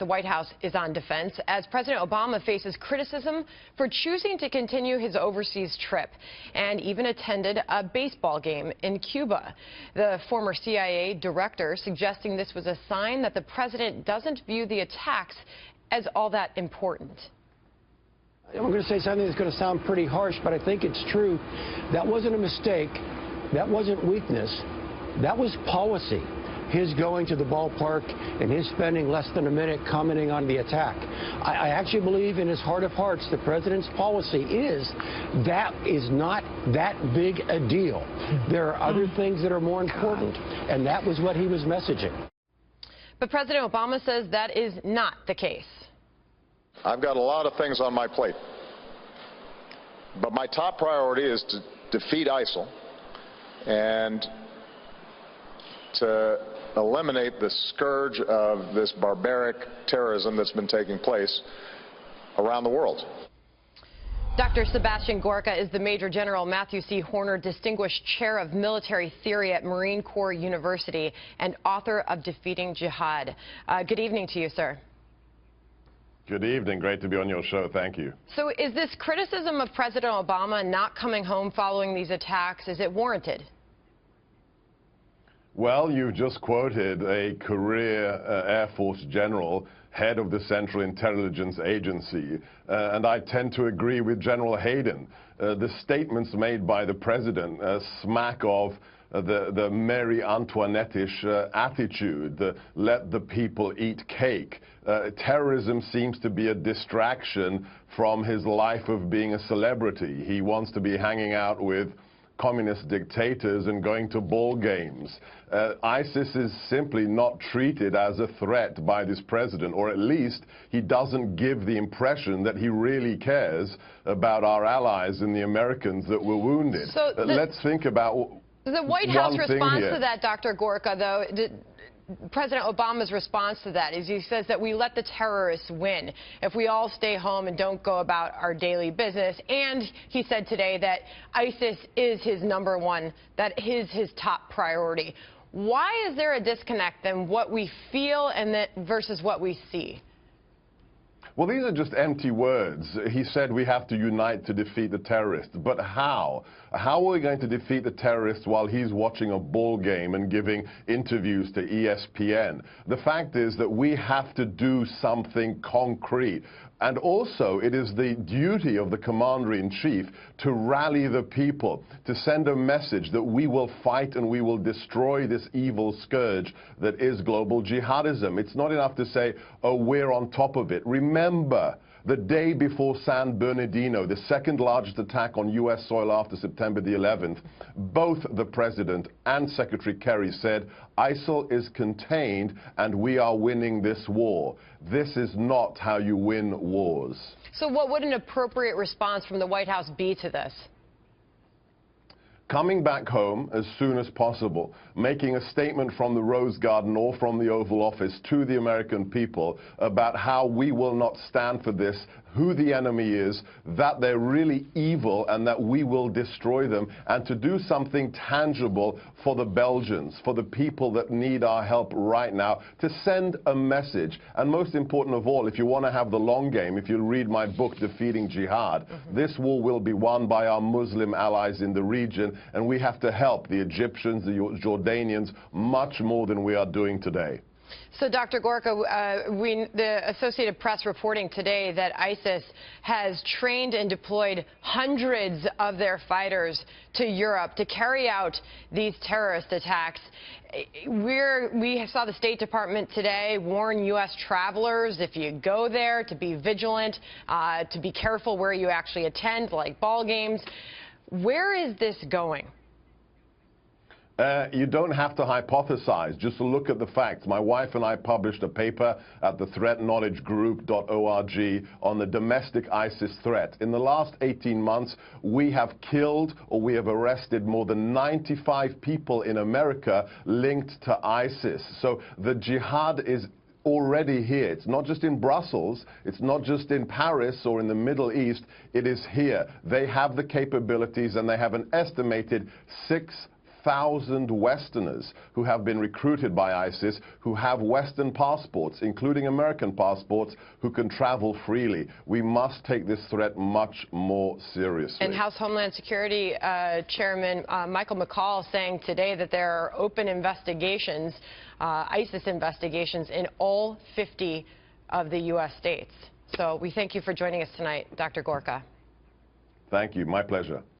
The White House is on defense as President Obama faces criticism for choosing to continue his overseas trip and even attended a baseball game in Cuba. The former CIA director suggesting this was a sign that the president doesn't view the attacks as all that important. I'm going to say something that's going to sound pretty harsh, but I think it's true. That wasn't a mistake. That wasn't weakness. That was policy. His going to the ballpark and his spending less than a minute commenting on the attack. I actually believe in his heart of hearts the president's policy is not that big a deal. There are other things that are more important, and that was what he was messaging. But President Obama says that is not the case. I've got a lot of things on my plate, but my top priority is to defeat ISIL and to eliminate the scourge of this barbaric terrorism that's been taking place around the world. Dr. Sebastian Gorka is the Major General Matthew C. Horner Distinguished Chair of Military Theory at Marine Corps University and author of Defeating Jihad. Good evening to you, sir. Good evening. Great to be on your show. Thank you. So is this criticism of President Obama not coming home following these attacks, is it warranted? Well, you've just quoted a career Air Force general, head of the Central Intelligence Agency, and I tend to agree with General Hayden. The statements made by the president smack of the Marie Antoinette-ish attitude, the let the people eat cake. Terrorism seems to be a distraction from his life of being a celebrity. He wants to be hanging out with communist dictators and going to ball games. ISIS is simply not treated as a threat by this president, or at least he doesn't give the impression that he really cares about our allies and the Americans that were wounded. So let's think about the White House response to that, Dr. Gorka, though, President Obama's response to that is he says that we let the terrorists win if we all stay home and don't go about our daily business. And he said today that ISIS is his number one, that is his top priority. Why is there a disconnect in what we feel and that versus what we see? Well, these are just empty words. He said we have to unite to defeat the terrorists. But how? How are we going to defeat the terrorists while he's watching a ball game and giving interviews to ESPN? The fact is that we have to do something concrete. And also, it is the duty of the commander-in-chief to rally the people, to send a message that we will fight and we will destroy this evil scourge that is global jihadism. It's not enough to say, oh, we're on top of it. Remember, the day before San Bernardino, the second largest attack on U.S. soil after September the 11th, both the President and Secretary Kerry said, ISIL is contained and we are winning this war. This is not how you win wars. So what would an appropriate response from the White House be to this? Coming back home as soon as possible, making a statement from the Rose Garden or from the Oval Office to the American people about how we will not stand for this, who the enemy is, that they're really evil and that we will destroy them, and to do something tangible for the Belgians, for the people that need our help right now, to send a message. And most important of all, if you want to have the long game, if you read my book, Defeating Jihad, this war will be won by our Muslim allies in the region, and we have to help the Egyptians, the Jordanians, much more than we are doing today. So, Dr. Gorka, the Associated Press reporting today that ISIS has trained and deployed hundreds of their fighters to Europe to carry out these terrorist attacks. We saw the State Department today warn U.S. travelers, if you go there, to be vigilant, to be careful where you actually attend, like ball games. Where is this going? You don't have to hypothesize. Just look at the facts. My wife and I published a paper at the threatknowledgegroup.org on the domestic ISIS threat. In the last 18 months, we have killed or we have arrested more than 95 people in America linked to ISIS. So the jihad is already here. It's not just in Brussels, it's not just in Paris or in the Middle East, it is here. They have the capabilities and they have an estimated 6 100,000 Westerners who have been recruited by ISIS, who have Western passports, including American passports, who can travel freely. We must take this threat much more seriously. And House Homeland Security Chairman Michael McCaul saying today that there are open investigations, ISIS investigations, in all 50 of the U.S. states. So we thank you for joining us tonight, Dr. Gorka. Thank you. My pleasure.